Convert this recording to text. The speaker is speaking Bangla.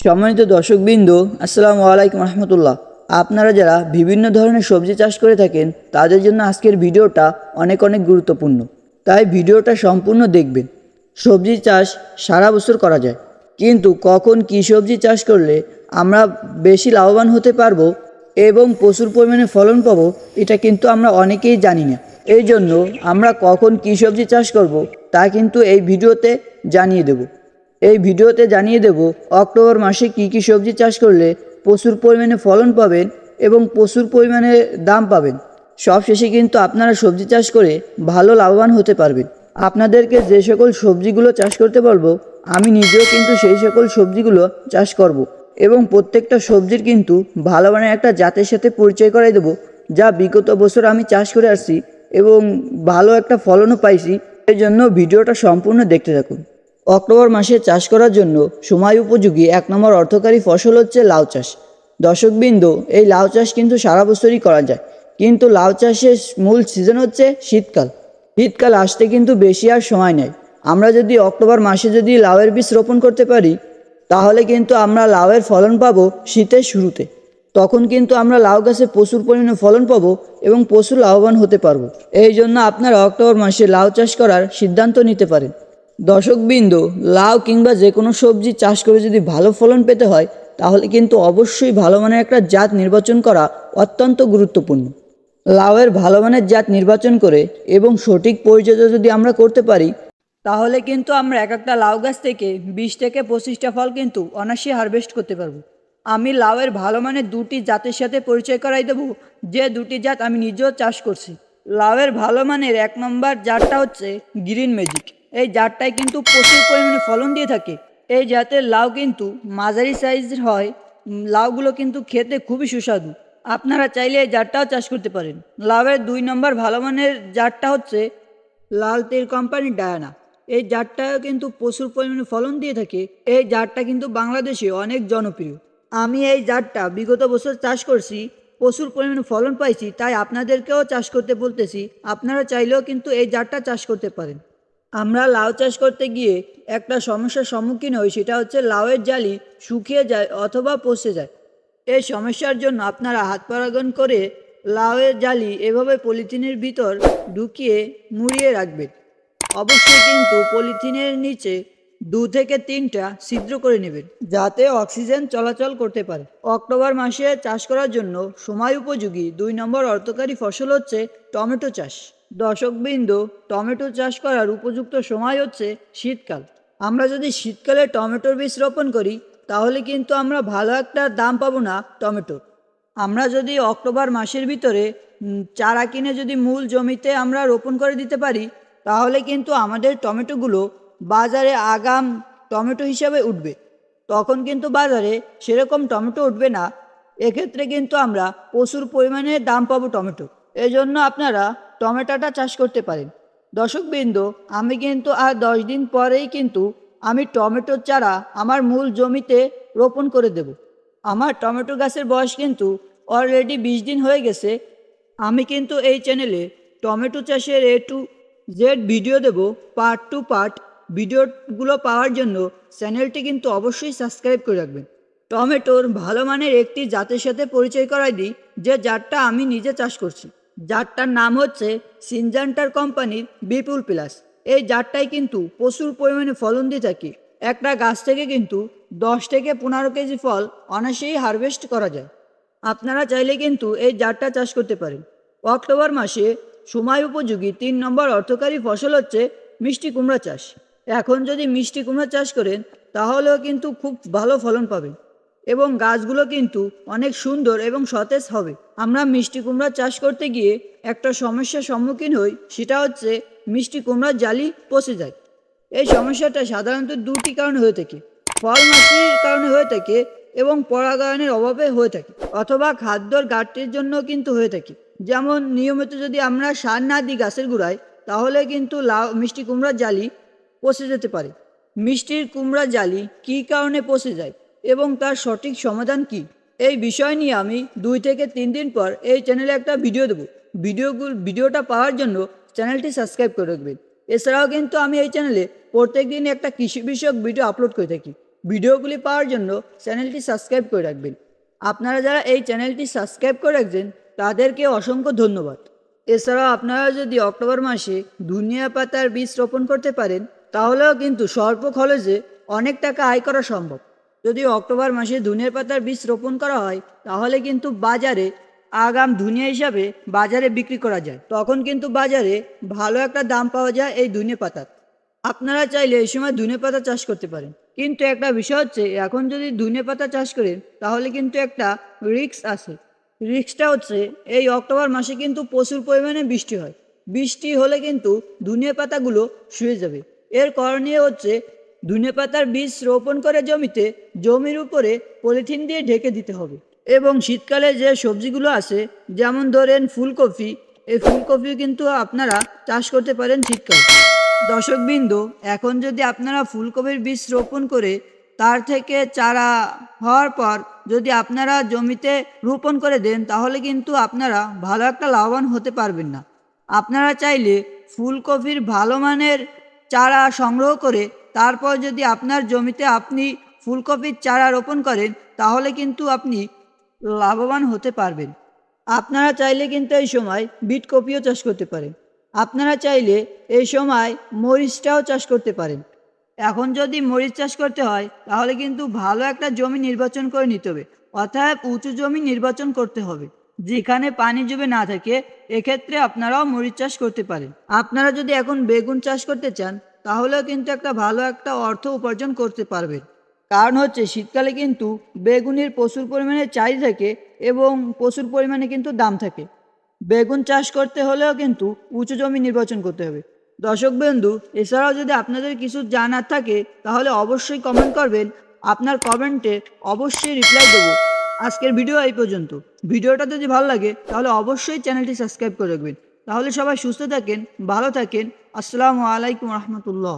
সম্মানিত দর্শকবৃন্দ, আসসালামু আলাইকুম রহমতুল্লাহ। আপনারা যারা বিভিন্ন ধরনের সবজি চাষ করে থাকেন তাদের জন্য আজকের ভিডিওটা অনেক অনেক গুরুত্বপূর্ণ, তাই ভিডিওটা সম্পূর্ণ দেখবেন। সবজি চাষ সারা বছর করা যায়, কিন্তু কখন কী সবজি চাষ করলে আমরা বেশি লাভবান হতে পারবো এবং প্রচুর পরিমাণে ফলন পাবো, এটা কিন্তু আমরা অনেকেই জানি না। এই জন্য আমরা কখন কী সবজি চাষ করব তা কিন্তু এই ভিডিওতে জানিয়ে দেব। এই ভিডিওতে জানিয়ে দেব অক্টোবর মাসে কী কী সবজি চাষ করলে প্রচুর পরিমাণে ফলন পাবেন এবং প্রচুর পরিমাণে দাম পাবেন। সবশেষে কিন্তু আপনারা সবজি চাষ করে ভালো লাভবান হতে পারবেন। আপনাদেরকে যে সকল সবজিগুলো চাষ করতে বলবো, আমি নিজেও কিন্তু সেই সকল সবজিগুলো চাষ করব এবং প্রত্যেকটা সবজির কিন্তু ভালো মানের একটা জাতের সাথে পরিচয় করাই দেবো, যা বিগত বছর আমি চাষ করে আসছি এবং ভালো একটা ফলনও পাইছি। এই জন্য ভিডিওটা সম্পূর্ণ দেখতে থাকুন। অক্টোবর মাসে চাষ করার জন্য সময় উপযোগী 1 নম্বর অর্থকারী ফসল হচ্ছে লাউ চাষ। দর্শকবৃন্দ, এই লাউ চাষ কিন্তু সারা বছরই করা যায়, কিন্তু লাউ চাষের মূল সিজন হচ্ছে শীতকাল। শীতকাল আসতে কিন্তু বেশি আর সময় নেই। আমরা যদি অক্টোবর মাসে যদি লাউয়ের বীজ রোপণ করতে পারি, তাহলে কিন্তু আমরা লাউয়ের ফলন পাবো শীতের শুরুতে। তখন কিন্তু আমরা লাউ গাছে প্রচুর পরিমাণে ফলন পাবো এবং প্রচুর লাভবান হতে পারবো। এই জন্য আপনারা অক্টোবর মাসে লাউ চাষ করার সিদ্ধান্ত নিতে পারেন। দর্শকবৃন্দ, লাউ কিংবা যে কোনো সবজি চাষ করে যদি ভালো ফলন পেতে হয়, তাহলে কিন্তু অবশ্যই ভালো মানের একটা জাত নির্বাচন করা অত্যন্ত গুরুত্বপূর্ণ। লাউয়ের ভালো মানের জাত নির্বাচন করে এবং সঠিক পরিচর্যা যদি আমরা করতে পারি, তাহলে কিন্তু আমরা এক একটা লাউ গাছ থেকে 20 থেকে 25টা ফল কিন্তু অনায়াসে হারভেস্ট করতে পারবো। আমি লাউয়ের ভালো মানের দুটি জাতের সাথে পরিচয় করাই দেবো, যে দুটি জাত আমি নিজেও চাষ করছি। লাউয়ের ভালো মানের 1 নম্বর জাতটা হচ্ছে গ্রিন ম্যাজিক। এই জাতটাই কিন্তু প্রচুর পরিমাণে ফলন দিয়ে থাকে। এই জাতের লাউ কিন্তু মাঝারি সাইজের হয়। লাউগুলো কিন্তু খেতে খুবই সুস্বাদু। আপনারা চাইলে এই জাতটাও চাষ করতে পারেন। লাউয়ের 2 নম্বর ভালো মানের জাতটা হচ্ছে লাল তেল কোম্পানির ডায়ানা। এই জাতটাও কিন্তু প্রচুর পরিমাণে ফলন দিয়ে থাকে। এই জাতটা কিন্তু বাংলাদেশে অনেক জনপ্রিয়। আমি এই জাতটা বিগত বছর চাষ করছি, প্রচুর পরিমাণে ফলন পাইছি, তাই আপনাদেরকেও চাষ করতে বলতেছি। আপনারা চাইলেও কিন্তু এই জাতটা চাষ করতে পারেন। আমরা লাউ চাষ করতে গিয়ে একটা সমস্যার সম্মুখীন হই, সেটা হচ্ছে লাউয়ের জালি শুকিয়ে যায় অথবা পচে যায়। এই সমস্যার জন্য আপনারা হাত পরাগন করে লাউয়ের জালি এভাবে পলিথিনের ভিতর ঢুকিয়ে মুড়িয়ে রাখবেন। অবশ্যই কিন্তু পলিথিনের নিচে 2 থেকে 3টা ছিদ্র করে নেবেন, যাতে অক্সিজেন চলাচল করতে পারে। অক্টোবর মাসে চাষ করার জন্য সময় উপযোগী 2 নম্বর অর্থকারী ফসল হচ্ছে টমেটো চাষ। দর্শকবৃন্দ, টমেটো চাষ করার উপযুক্ত সময় হচ্ছে শীতকাল। আমরা যদি শীতকালে টমেটোর বীজ রোপণ করি, তাহলে কিন্তু আমরা ভালো একটা দাম পাবো না টমেটোর। আমরা যদি অক্টোবর মাসের ভিতরে চারা কিনে যদি মূল জমিতে আমরা রোপণ করে দিতে পারি, তাহলে কিন্তু আমাদের টমেটোগুলো বাজারে আগাম টমেটো হিসাবে উঠবে। তখন কিন্তু বাজারে সেরকম টমেটো উঠবে না। এক্ষেত্রে কিন্তু আমরা প্রচুর পরিমাণে দাম পাবো টমেটো। এই জন্য আপনারা টমেটোটা চাষ করতে পারেন। দর্শকবৃন্দ, আমি কিন্তু আর 10 দিন পরেই কিন্তু আমি টমেটোর চারা আমার মূল জমিতে রোপণ করে দেব। আমার টমেটো গাছের বয়স কিন্তু অলরেডি 20 দিন হয়ে গেছে। আমি কিন্তু এই চ্যানেলে টমেটো চাষের A to Z ভিডিও দেব, পার্ট টু পার্ট। ভিডিওগুলো পাওয়ার জন্য চ্যানেলটি কিন্তু অবশ্যই সাবস্ক্রাইব করে রাখবেন। টমেটোর ভালো মানের একটি জাতের সাথে পরিচয় করাই দিই, যে জাতটা আমি নিজে চাষ করছি। জাতটার নাম হচ্ছে সিনজান্টার কোম্পানির বিপুল প্লাস। এই জাতটাই কিন্তু প্রচুর পরিমাণে ফলন দিয়ে থাকে। একটা গাছ থেকে কিন্তু 10 থেকে 15 কেজি ফল অনায়াসেই হারভেস্ট করা যায়। আপনারা চাইলে কিন্তু এই জাতটা চাষ করতে পারেন। অক্টোবর মাসে সময় উপযোগী 3 নম্বর অর্থকারী ফসল হচ্ছে মিষ্টি কুমড়া চাষ। এখন যদি মিষ্টি কুমড়া চাষ করেন, তাহলেও কিন্তু খুব ভালো ফলন পাবেন এবং গাছগুলো কিন্তু অনেক সুন্দর এবং সতেজ হবে। আমরা মিষ্টি কুমড়া চাষ করতে গিয়ে একটা সমস্যার সম্মুখীন হই, সেটা হচ্ছে মিষ্টি কুমড়ার জালি পচে যায়। এই সমস্যাটা সাধারণত 2টি কারণে হয়ে থাকে। ফল মাছির কারণে হয়ে থাকে এবং পরাগায়নের অভাবে হয়ে থাকে, অথবা খাদ্যর ঘাটতির জন্য কিন্তু হয়ে থাকে। যেমন নিয়মিত যদি আমরা সার না দিই গাছের গোড়ায়, তাহলে কিন্তু মিষ্টি কুমড়ার জালি পচে যেতে পারে। মিষ্টির কুমড়া জালি কী কারণে পচে যায় এবং তার সঠিক সমাধান কি, এই বিষয় নিয়ে আমি 2 থেকে 3 দিন পর এই চ্যানেলে একটা ভিডিও দেবো। ভিডিওটা পাওয়ার জন্য চ্যানেলটি সাবস্ক্রাইব করে রাখবেন। এছাড়াও কিন্তু আমি এই চ্যানেলে প্রত্যেক দিন একটা কৃষি বিষয়ক ভিডিও আপলোড করে থাকি। ভিডিওগুলি পাওয়ার জন্য চ্যানেলটি সাবস্ক্রাইব করে রাখবেন। আপনারা যারা এই চ্যানেলটি সাবস্ক্রাইব করে রাখছেন তাদেরকে অসংখ্য ধন্যবাদ। এছাড়াও আপনারা যদি অক্টোবর মাসে ধনিয়া পাতার বীজ রোপণ করতে পারেন তাহলেও কিন্তু স্বল্প খরচে অনেক টাকা আয় করা সম্ভব। যদি অক্টোবর মাসে ধনিয়া পাতার বীজ রোপণ করা হয় তাহলে কিন্তু বাজারে আগাম ধনিয়া হিসাবে বাজারে বিক্রি করা যায়, তখন কিন্তু বাজারে ভালো একটা দাম পাওয়া যায় এই ধনিয়া পাতার। আপনারা চাইলে এই সময় ধনেপাতা চাষ করতে পারেন, কিন্তু একটা বিষয় হচ্ছে এখন যদি ধনেপাতা চাষ করেন তাহলে কিন্তু একটা রিস্ক আছে। রিস্কটা হচ্ছে এই অক্টোবর মাসে কিন্তু প্রচুর পরিমাণে বৃষ্টি হয়। বৃষ্টি হলে কিন্তু ধনিয়া পাতাগুলো শুয়ে যাবে। এর করণীয় হচ্ছে ধনেপাতার বীজ রোপণ করে জমির উপরে পলিথিন দিয়ে ঢেকে দিতে হবে। এবং শীতকালে যে সবজিগুলো আছে যেমন ধরেন ফুলকপি, এই ফুলকপিও কিন্তু আপনারা চাষ করতে পারেন শীতকালে। দর্শকবৃন্দ, এখন যদি আপনারা ফুলকপির বীজ রোপণ করে তার থেকে চারা হওয়ার পর যদি আপনারা জমিতে রোপণ করে দেন তাহলে কিন্তু আপনারা ভালো একটা লাভবান হতে পারবেন না। আপনারা চাইলে ফুলকপির ভালো মানের চারা সংগ্রহ করে তারপর যদি আপনার জমিতে আপনি ফুলকপির চারা রোপণ করেন তাহলে কিন্তু আপনি লাভবান হতে পারবেন। আপনারা চাইলে কিন্তু এই সময় বিট কপিও চাষ করতে পারেন। আপনারা চাইলে এই সময় মরিচটাও চাষ করতে পারেন। এখন যদি মরিচ চাষ করতে হয় তাহলে কিন্তু ভালো একটা জমি নির্বাচন করে নিতে হবে, অর্থাৎ উঁচু জমি নির্বাচন করতে হবে যেখানে পানি জমে না থাকে। এক্ষেত্রে আপনারাও মরিচ চাষ করতে পারেন। আপনারা যদি এখন বেগুন চাষ করতে চান তাহলেও কিন্তু একটা ভালো একটা অর্থ উপার্জন করতে পারবেন। কারণ হচ্ছে শীতকালে কিন্তু বেগুনের প্রচুর পরিমাণে চাহিদা থাকে এবং প্রচুর পরিমাণে কিন্তু দাম থাকে। বেগুন চাষ করতে হলেও কিন্তু উঁচু জমি নির্বাচন করতে হবে। দর্শক বন্ধু, এছাড়াও যদি আপনাদের কিছু জানার থাকে তাহলে অবশ্যই কমেন্ট করবেন। আপনার কমেন্টে অবশ্যই রিপ্লাই দেবো। আজকের ভিডিও এই পর্যন্ত। ভিডিওটা যদি ভালো লাগে তাহলে অবশ্যই চ্যানেলটি সাবস্ক্রাইব করে রাখবেন। তাহলে সবাই সুস্থ থাকেন, ভালো থাকেন। আসসালামু আলাইকুম রহমতুল্লাহ।